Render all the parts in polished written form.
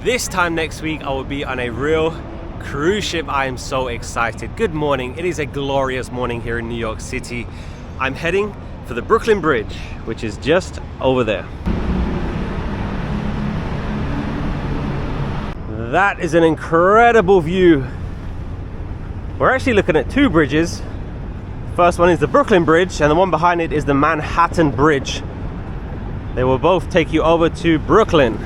This time next week, I will be on a real cruise ship. I am so excited. Good morning. It is a glorious morning here in New York City. I'm heading for the Brooklyn Bridge, which is just over there. That is an incredible view. We're actually looking at two bridges. First one is the Brooklyn Bridge, and the one behind it is the Manhattan Bridge. They will both take you over to Brooklyn.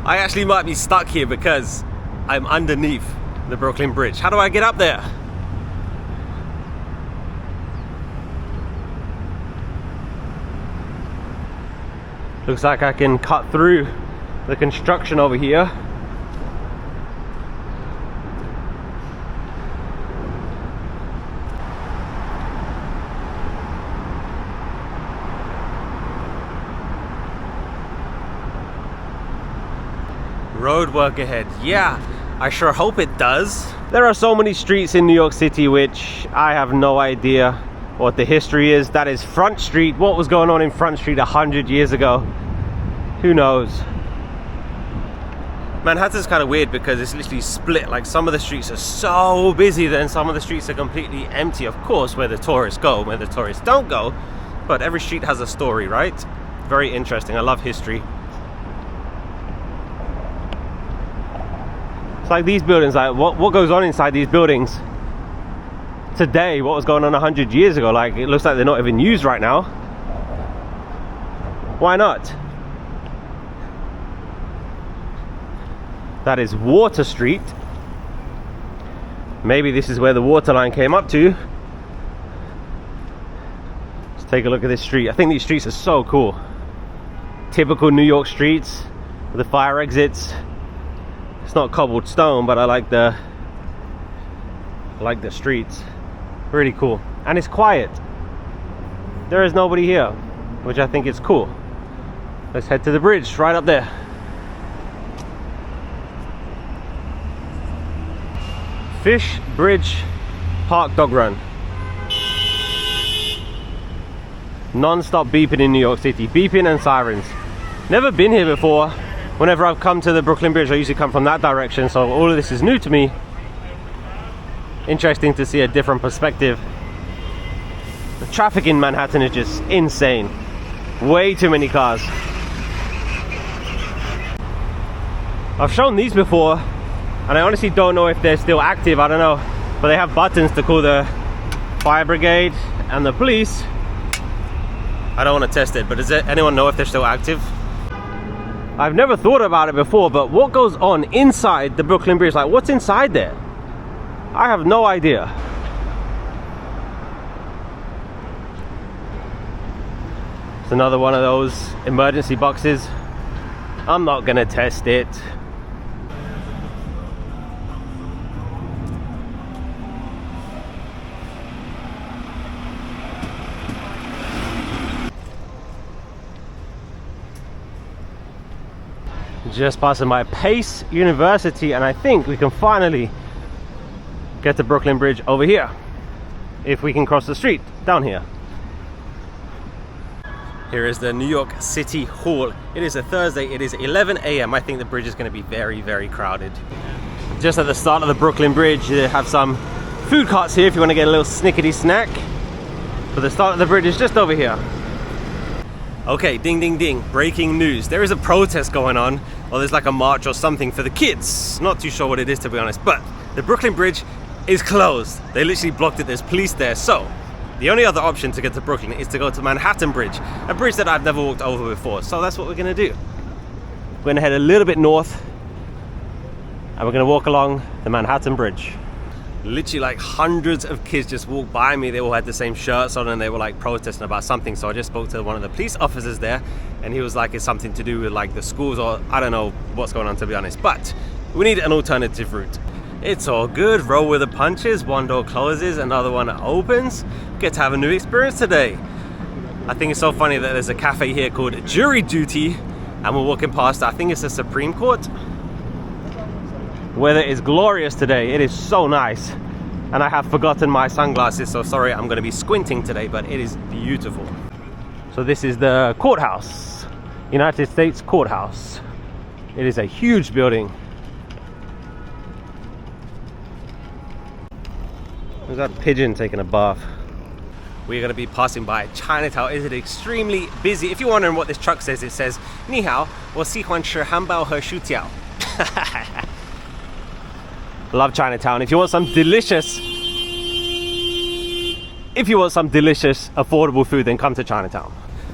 I actually might be stuck here because I'm underneath the Brooklyn Bridge. How do I get up there? Looks like I can cut through the construction over here. Road work ahead. Yeah, I sure hope it does. There are so many streets in New York City which I have no idea what the history is. That is Front Street. What was going on in Front Street 100 years ago? Who knows? Manhattan's kind of weird because it's literally split. Like, some of the streets are so busy, then some of the streets are completely empty. Of course, where the tourists go, where the tourists don't go. But every street has a story, right? Very interesting. I love history. It's like these buildings, like what goes on inside these buildings today, what was going on 100 years ago? Like, it looks like they're not even used right now. Why not? That is Water Street. Maybe this is where the water line came up to. Let's take a look at this street. I think these streets are so cool. Typical New York streets with the fire exits. It's not cobbled stone, but I like the streets. Really cool. And it's quiet. There is nobody here, which I think is cool. Let's head to the bridge right up there. Fish Bridge Park Dog Run. Non-stop beeping in New York City. Beeping and sirens. Never been here before. Whenever I've come to the Brooklyn Bridge, I usually come from that direction, so all of this is new to me. Interesting to see a different perspective. The traffic in Manhattan is just insane. Way too many cars. I've shown these before, and I honestly don't know if they're still active. I don't know, but they have buttons to call the fire brigade and the police. I don't want to test it, but does anyone know if they're still active? I've never thought about it before, but what goes on inside the Brooklyn Bridge? Like, what's inside there? I have no idea. It's another one of those emergency boxes. I'm not gonna test it. Just passing by Pace University, and I think we can finally get to Brooklyn Bridge over here, if we can cross the street down here. Here is the New York City Hall. It is a Thursday. It is 11 a.m. I think the bridge is going to be very, very crowded. Just at the start of the Brooklyn Bridge, they have some food carts here if you want to get a little snickety snack. But the start of the bridge is just over here. Okay, ding ding ding, breaking news. There is a protest going on, or there's like a march or something for the kids. Not too sure what it is, to be honest, but the Brooklyn Bridge is closed. They literally blocked it, there's police there. So the only other option to get to Brooklyn is to go to Manhattan Bridge, a bridge that I've never walked over before. So that's what we're gonna do. We're gonna head a little bit north, and we're gonna walk along the Manhattan Bridge. Literally, like, hundreds of kids just walked by me. They all had the same shirts on and they were like protesting about something. So I just spoke to one of the police officers there, and he was like, it's something to do with like the schools, or I don't know what's going on, to be honest, but we need an alternative route. It's all good, roll with the punches. One door closes, another one opens. Get to have a new experience today. I think it's so funny that there's a cafe here called Jury Duty, and we're walking past, I think it's the Supreme Court. Weather is glorious today. It is so nice. and I have forgotten my sunglasses, so sorry, I'm going to be squinting today, but it is beautiful. So this is the courthouse, United States Courthouse. It is a huge building. There's that pigeon taking a bath. We're going to be passing by Chinatown. It is extremely busy. If you're wondering what this truck says, it says, 你好，我喜欢吃汉堡和薯条. Love Chinatown. If you want some delicious, affordable food, then come to Chinatown.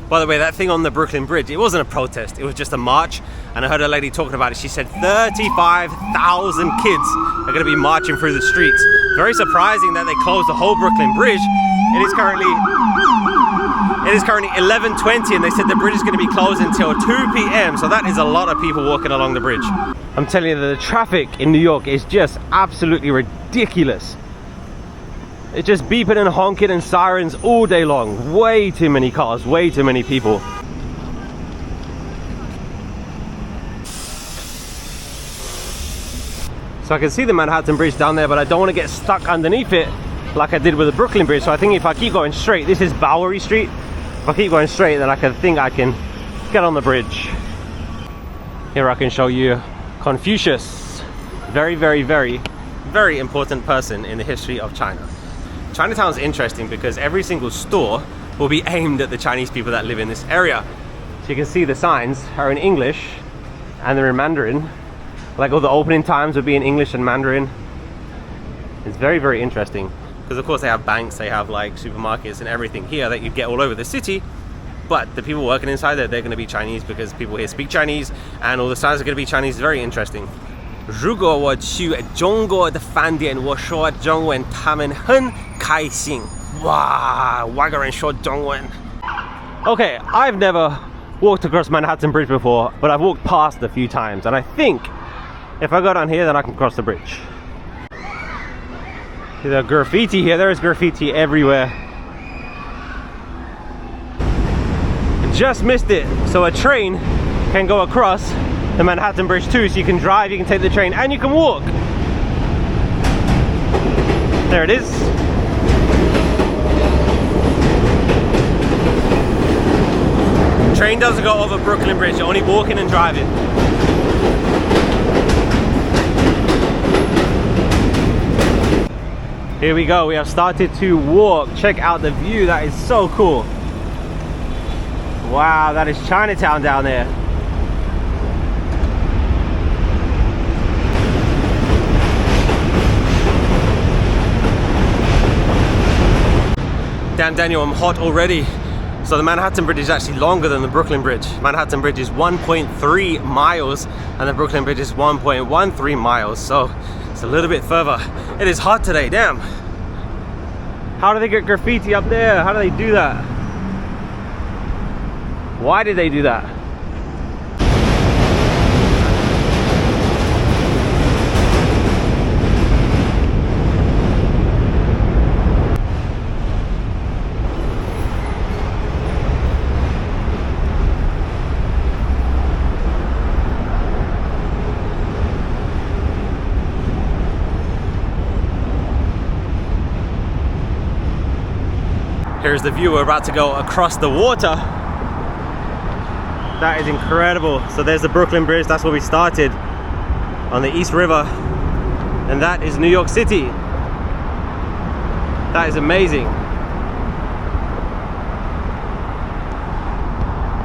By the way, that thing on the Brooklyn Bridge, it wasn't a protest, it was just a march. And I heard a lady talking about it. She said 35,000 kids are going to be marching through the streets. Very surprising that they closed the whole Brooklyn Bridge. It is currently 11:20, and they said the bridge is going to be closed until 2 p.m. So that is a lot of people walking along the bridge. I'm telling you that the traffic in New York is just absolutely ridiculous. It's just beeping and honking and sirens all day long. Way too many cars, way too many people. So I can see the Manhattan Bridge down there, but I don't want to get stuck underneath it like I did with the Brooklyn Bridge. So I think if I keep going straight, this is Bowery Street. If I keep going straight, then I think I can get on the bridge. Here I can show you Confucius. Very, very, very, very important person in the history of China. Chinatown is interesting because every single store will be aimed at the Chinese people that live in this area. So you can see the signs are in English and they're in Mandarin. Like all the opening times would be in English and Mandarin. It's very, very interesting. Because of course they have banks, they have like supermarkets and everything here that you get all over the city. But the people working inside there, they're going to be Chinese because people here speak Chinese and all the signs are going to be Chinese. It's very interesting. 如果我去中国的饭店，我说中文，他们很开心。哇，外国人说中文。Okay, I've never walked across Manhattan Bridge before, but I've walked past a few times, and I think if I go down here, then I can cross the bridge. There's graffiti here. There is graffiti everywhere. Just missed it. So a train can go across the Manhattan Bridge too. So you can drive, you can take the train, and you can walk. There it is. Train doesn't go over Brooklyn Bridge. You're only walking and driving. Here we go, we have started to walk. Check out the view, that is so cool. Wow, that is Chinatown down there. Damn Daniel, I'm hot already. So the Manhattan Bridge is actually longer than the Brooklyn Bridge. Manhattan Bridge is 1.3 miles and the Brooklyn Bridge is 1.13 miles. So it's a little bit further. It is hot today, damn. How do they get graffiti up there? How do they do that? Why did they do that? Here's the view. We're about to go across the water. That is incredible. So there's the Brooklyn Bridge. That's where we started, on the East River. And that is New York City. That is amazing.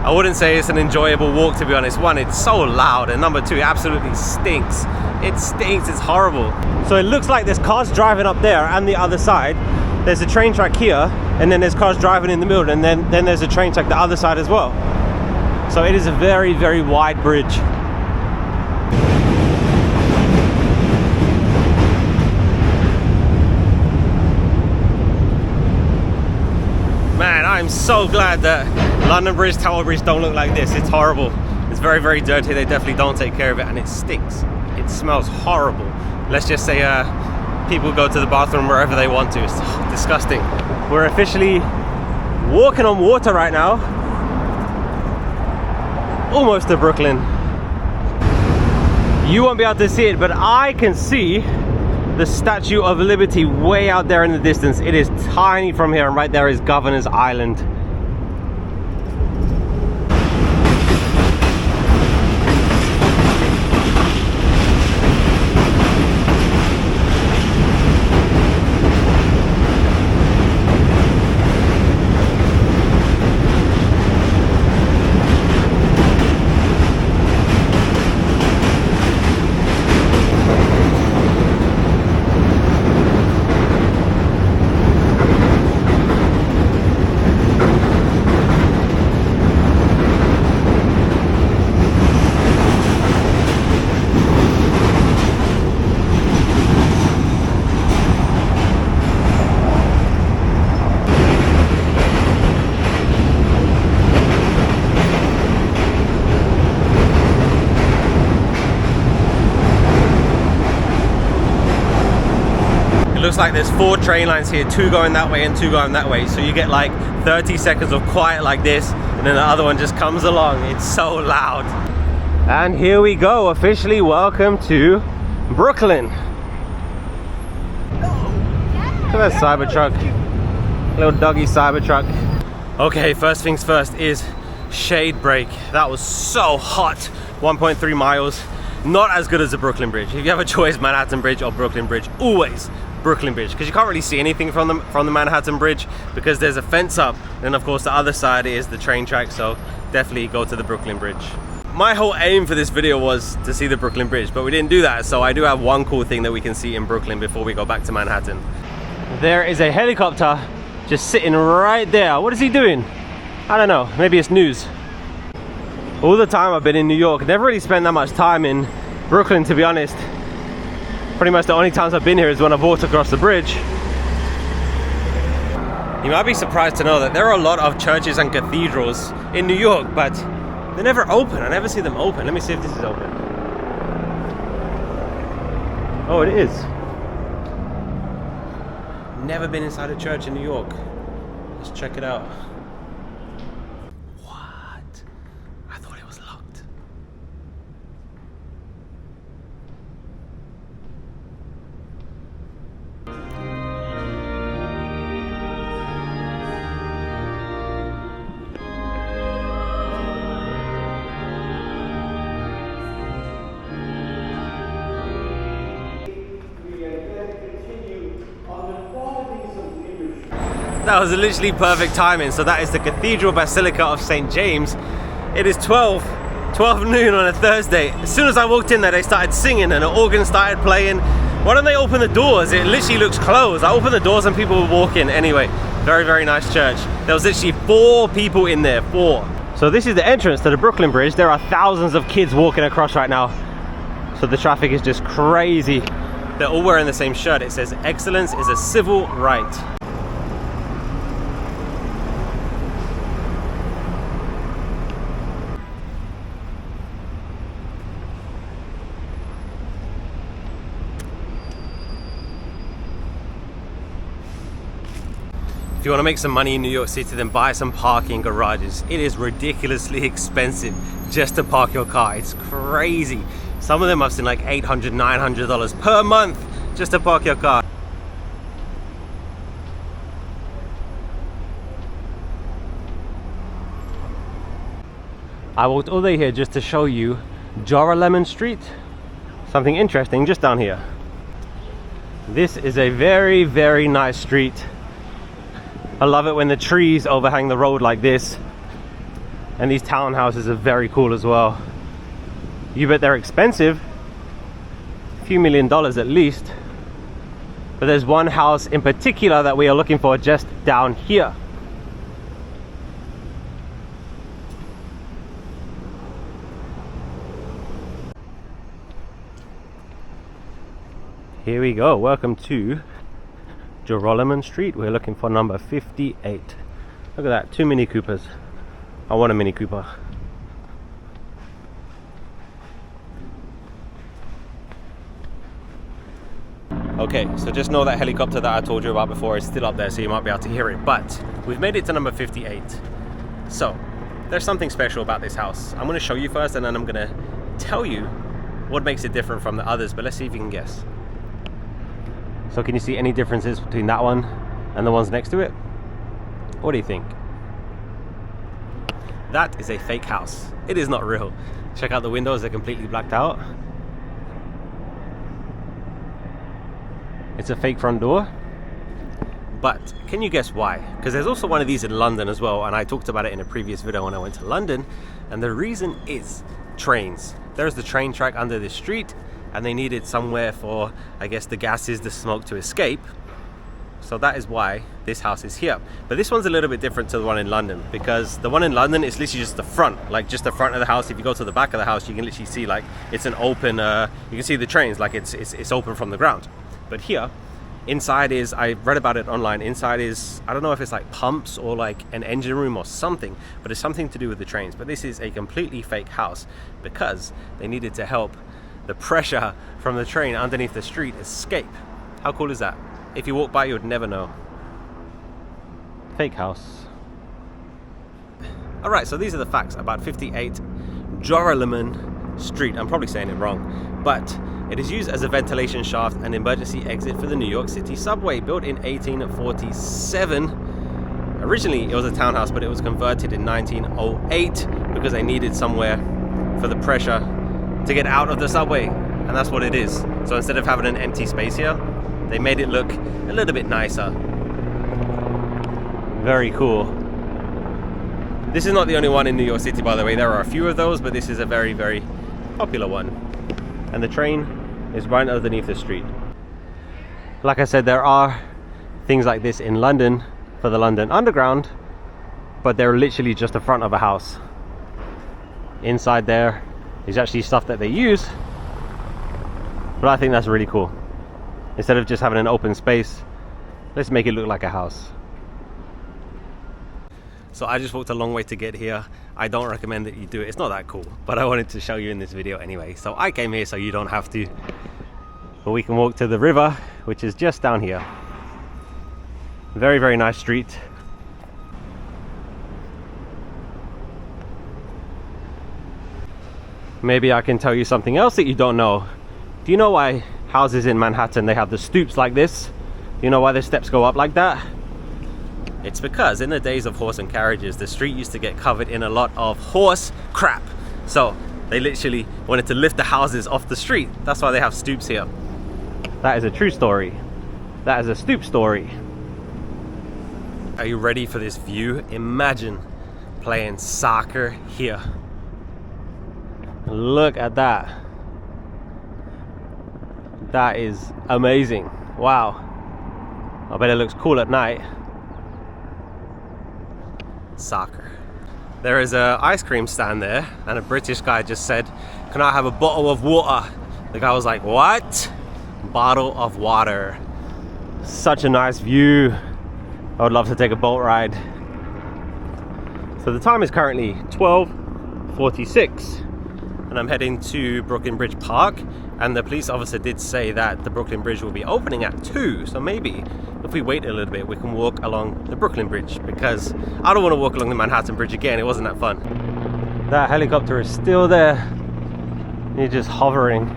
I wouldn't say it's an enjoyable walk, to be honest. One, it's so loud, and number two, it absolutely stinks. It stinks, it's horrible. So it looks like there's cars driving up there and the other side. There's a train track here, and then there's cars driving in the middle, and then there's a train track the other side as well. So it is a very, very wide bridge. Man, I'm so glad that London Bridge, Tower Bridge don't look like this. It's horrible. It's very, very dirty. They definitely don't take care of it, and it stinks. It smells horrible. Let's just say people go to the bathroom wherever they want to. It's disgusting. We're officially walking on water right now. Almost to Brooklyn. You won't be able to see it, but I can see the Statue of Liberty way out there in the distance. It is tiny from here, and right there is Governor's Island. It looks like there's 4 train lines here, 2 going that way and 2 going that way. So you get like 30 seconds of quiet like this, and then the other one just comes along. It's so loud. And here we go, officially welcome to Brooklyn. Look at that Cybertruck, little doggy Cybertruck. Okay, first things first is shade break. That was so hot, 1.3 miles. Not as good as the Brooklyn Bridge. If you have a choice, Manhattan Bridge or Brooklyn Bridge, always Brooklyn Bridge, because you can't really see anything from the Manhattan Bridge because there's a fence up, and of course the other side is the train track, so definitely go to the Brooklyn Bridge. My whole aim for this video was to see the Brooklyn Bridge, but we didn't do that, so I do have one cool thing that we can see in Brooklyn before we go back to Manhattan. There is a helicopter just sitting right there. What is he doing? I don't know, maybe it's news. All the time I've been in New York, never really spent that much time in Brooklyn, to be honest. Pretty much the only times I've been here is when I've walked across the bridge. You might be surprised to know that there are a lot of churches and cathedrals in New York, but they're never open. I never see them open. Let me see if this is open. Oh, it is. Never been inside a church in New York. Let's check it out. What? I thought it was locked. That was literally perfect timing. So that is the Cathedral Basilica of St. James. It is 12 noon on a Thursday. As soon as I walked in there, they started singing and an organ started playing. Why don't they open the doors? It literally looks closed. I opened the doors and people were walking. Anyway, very, very nice church. There was literally 4 people in there, 4. So this is the entrance to the Brooklyn Bridge. There are thousands of kids walking across right now. So the traffic is just crazy. They're all wearing the same shirt. It says, "Excellence is a civil right." If you want to make some money in New York City, then buy some parking garages. It is ridiculously expensive just to park your car. It's crazy. Some of them I've seen like $800, $900 per month just to park your car. I walked all day here just to show you Joralemon Street. Something interesting just down here. This is a very, very nice street. I love it when the trees overhang the road like this. And these townhouses are very cool as well. You bet they're expensive. A few $1 million at least. But there's one house in particular that we are looking for just down here. Here we go. Welcome to Joralemon Street. We're looking for number 58. Look at that, 2 Mini Coopers. I want a Mini Cooper. Okay, so just know that helicopter that I told you about before is still up there, so you might be able to hear it, but we've made it to number 58. So there's something special about this house. I'm going to show you first, and then I'm going to tell you what makes it different from the others, but let's see if you can guess. So can you see any differences between that one and the ones next to it? What do you think? That is a fake house. It is not real. Check out the windows, they're completely blacked out. It's a fake front door. But can you guess why? Because there's also one of these in London as well, and I talked about it in a previous video when I went to London, and the reason is trains. There's the train track under this street, and they needed somewhere for, I guess, the gases, the smoke to escape. So that is why this house is here. But this one's a little bit different to the one in London, because the one in London is literally just the front, like just the front of the house. If you go to the back of the house, you can literally see like it's an open, you can see the trains, like it's open from the ground. But here, inside is, I read about it online, inside is, I don't know if it's like pumps or like an engine room or something, but it's something to do with the trains. But this is a completely fake house because they needed to help the pressure from the train underneath the street escape. How cool is that? If you walk by, you would never know. Fake house. Alright, so these are the facts about 58 Joralemon Street. I'm probably saying it wrong, but it is used as a ventilation shaft and emergency exit for the New York City subway, built in 1847. Originally, it was a townhouse, but it was converted in 1908 because they needed somewhere for the pressure to get out of the subway, and that's what it is. So instead of having an empty space here, they made it look a little bit nicer. Very cool. This is not the only one in New York City, by the way. There are a few of those, but this is a very, very popular one. And the train is right underneath the street. Like I said, there are things like this in London for the London Underground, but they're literally just the front of a house. Inside there is actually stuff that they use, but I think that's really cool. Instead of just having an open space, let's make it look like a house. So I just walked a long way to get here. I don't recommend that you do it. It's not that cool, but I wanted to show you in this video anyway. So I came here so you don't have to. But we can walk to the river, which is just down here. Very, very nice street. Maybe I can tell you something else that you don't know. Do you know why houses in Manhattan, they have the stoops like this? Do you know why the steps go up like that? It's because in the days of horse and carriages, the street used to get covered in a lot of horse crap. So they literally wanted to lift the houses off the street. That's why they have stoops here. That is a true story. That is a stoop story. Are you ready for this view? Imagine playing soccer here. Look at that. That is amazing. Wow. I bet it looks cool at night. Soccer. There is a ice cream stand there, and a British guy just said, "Can I have a bottle of water?" The guy was like, "What?" Bottle of water. Such a nice view. I would love to take a boat ride. So the time is currently 12:46, and I'm heading to Brooklyn Bridge Park, and the police officer did say that the Brooklyn Bridge will be opening at 2, so maybe if we wait a little bit we can walk along the Brooklyn Bridge, because I don't want to walk along the Manhattan Bridge again. It wasn't that fun. That helicopter is still there. You're just hovering.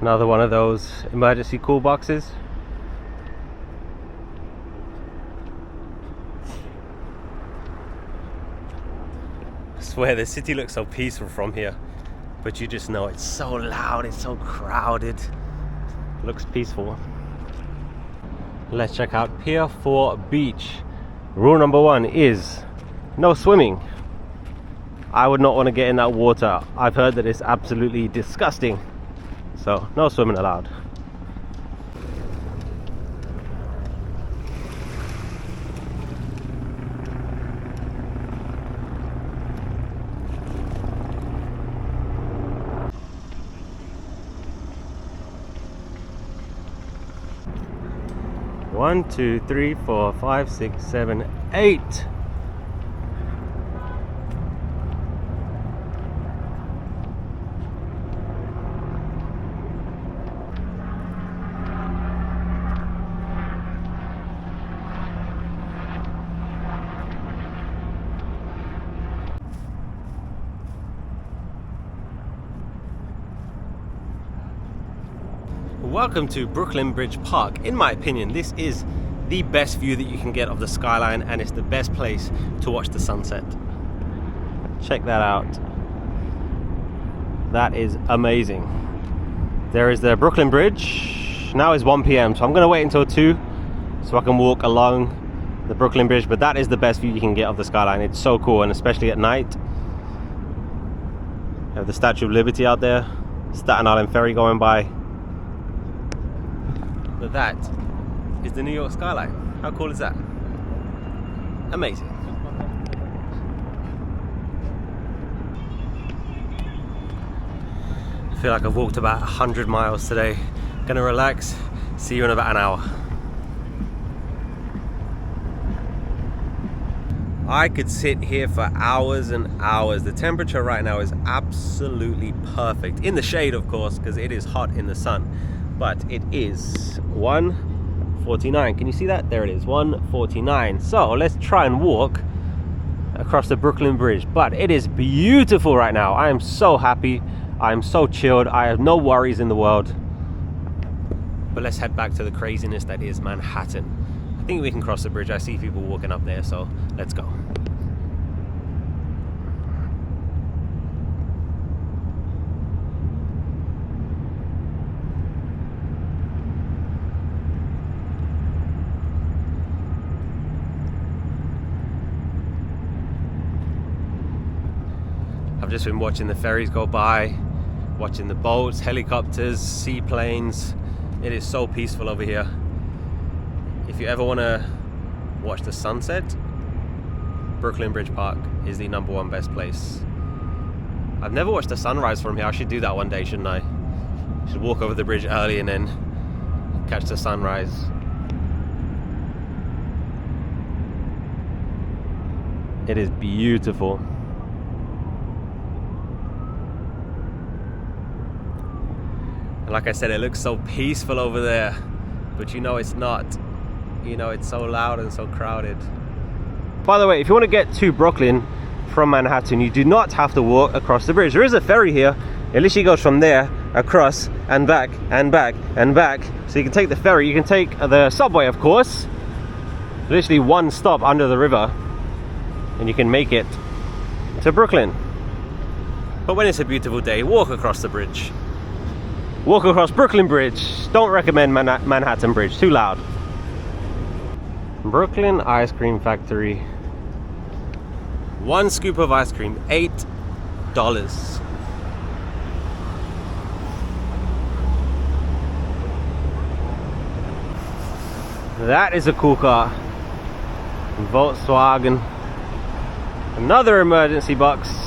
Another one of those emergency cool boxes. I swear the city looks so peaceful from here, but you just know it's so loud, it's so crowded. It looks peaceful. Let's check out Pier 4 Beach. Rule number 1 is no swimming. I would not want to get in that water. I've heard that it's absolutely disgusting. So no swimming allowed. One, 2, 3, 4, 5, 6, 7, 8. welcome to Brooklyn Bridge Park. In my opinion, this is the best view that you can get of the skyline, and it's the best place to watch the sunset. Check that out. That is amazing. There is the Brooklyn Bridge. Now is 1 p.m, so I'm gonna wait until 2 so I can walk along the Brooklyn Bridge, but that is the best view you can get of the skyline. It's so cool, and especially at night. You have the Statue of Liberty out there, Staten Island Ferry going by. But that is the New York skyline. How cool is that? Amazing. I feel like I've walked about 100 miles today. Gonna relax, see you in about an hour. I could sit here for hours and hours. The temperature right now is absolutely perfect. In the shade, of course, because it is hot in the sun. But it is 1:49. Can you see that? There it is, 1:49. So let's try and walk across the Brooklyn Bridge. But it is beautiful right now. I am so happy. I am so chilled. I have no worries in the world. But let's head back to the craziness that is Manhattan. I think we can cross the bridge. I see people walking up there, so let's go. I've just been watching the ferries go by, watching the boats, helicopters, seaplanes. It is so peaceful over here. If you ever want to watch the sunset, Brooklyn Bridge Park is the #1 best place. I've never watched the sunrise from here. I should do that one day, shouldn't I? Should walk over the bridge early and then catch the sunrise. It is beautiful. And like I said, it looks so peaceful over there, but you know it's not. You know, it's so loud and so crowded. By the way, if you want to get to Brooklyn from Manhattan, you do not have to walk across the bridge. There is a ferry here. It literally goes from there across and back and back and back. So you can take the ferry. You can take the subway, of course. Literally one stop under the river and you can make it to Brooklyn. But when it's a beautiful day, walk across the bridge. Walk across Brooklyn Bridge. Don't recommend Manhattan Bridge, too loud. Brooklyn Ice Cream Factory. One scoop of ice cream, $8. That is a cool car. Volkswagen. Another emergency box.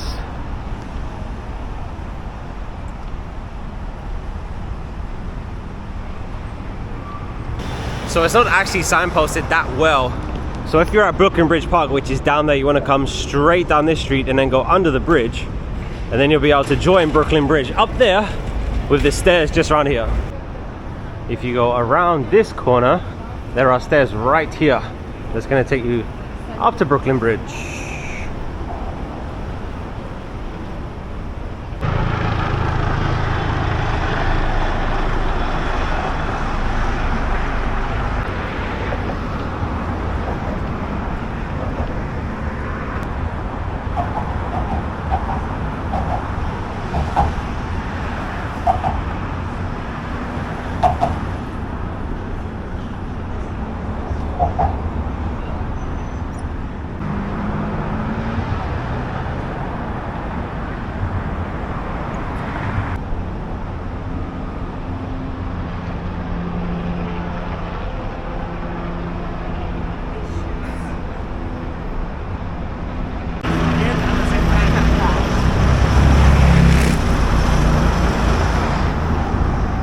So it's not actually signposted that well. So if you're at Brooklyn Bridge Park, which is down there, you want to come straight down this street and then go under the bridge, and then you'll be able to join Brooklyn Bridge up there with the stairs just around here. If you go around this corner, there are stairs right here that's going to take you up to Brooklyn Bridge.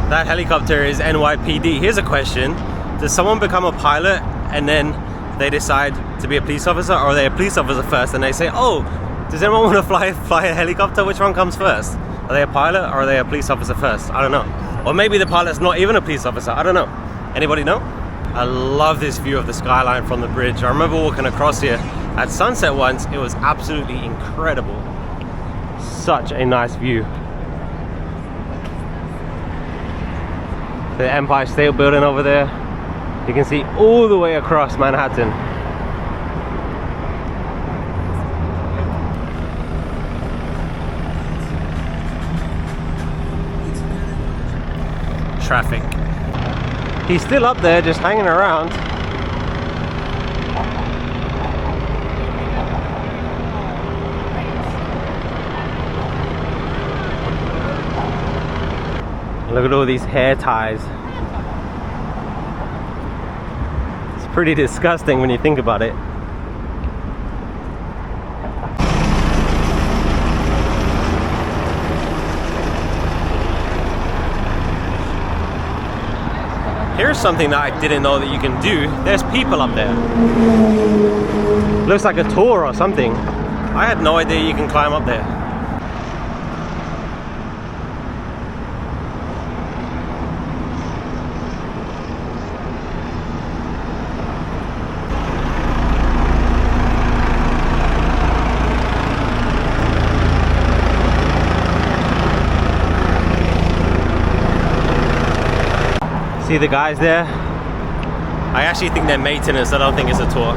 That helicopter is NYPD. Here's a question. Does someone become a pilot and then they decide to be a police officer, or are they a police officer first and they say, oh, does anyone want to fly a helicopter? Which one comes first? Are they a pilot or are they a police officer first? I don't know. Or maybe the pilot's not even a police officer. I don't know. Anybody know? I love this view of the skyline from the bridge. I remember walking across here at sunset once. It was absolutely incredible. Such a nice view. The Empire State Building over there. You can see all the way across Manhattan. Traffic. He's still up there, just hanging around. Look at all these hair ties. It's pretty disgusting when you think about it. Here's something that I didn't know that you can do. There's people up there. Looks like a tour or something. I had no idea you can climb up there. See the guys there? I actually think they're maintenance, I don't think it's a tour.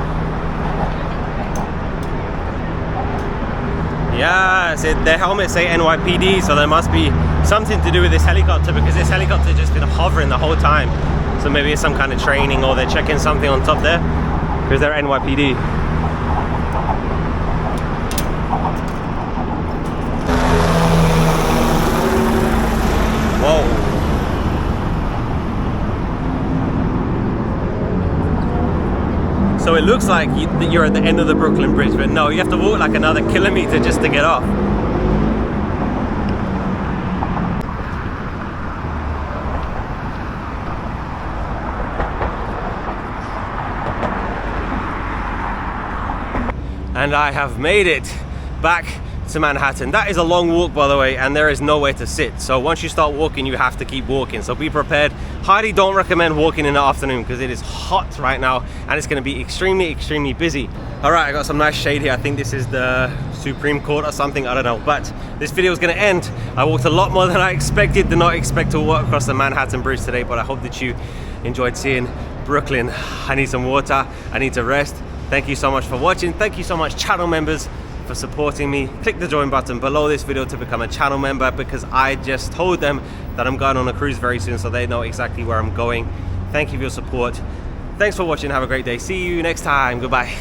Yeah, their helmets say NYPD, so there must be something to do with this helicopter, because this helicopter just been hovering the whole time. So maybe it's some kind of training, or they're checking something on top there, because they're NYPD. Whoa. So it looks like you're at the end of the Brooklyn Bridge, but no, you have to walk like another kilometer just to get off. And I have made it back to Manhattan. That is a long walk, by the way, and there is nowhere to sit. So once you start walking, you have to keep walking. So be prepared. Highly don't recommend walking in the afternoon because it is hot right now and it's going to be extremely busy. All right, I got some nice shade here. I think this is the Supreme Court or something, I don't know. But this video is going to end. I walked a lot more than I expected. Did not expect to walk across the Manhattan Bridge today, but I hope that you enjoyed seeing Brooklyn. I need some water. I need to rest. Thank you so much for watching. Thank you so much, channel members, for supporting me. Click the join button below this video to become a channel member, because I just told them that I'm going on a cruise very soon, so they know exactly where I'm going. Thank you for your support. Thanks for watching. Have a great day. See you next time. Goodbye.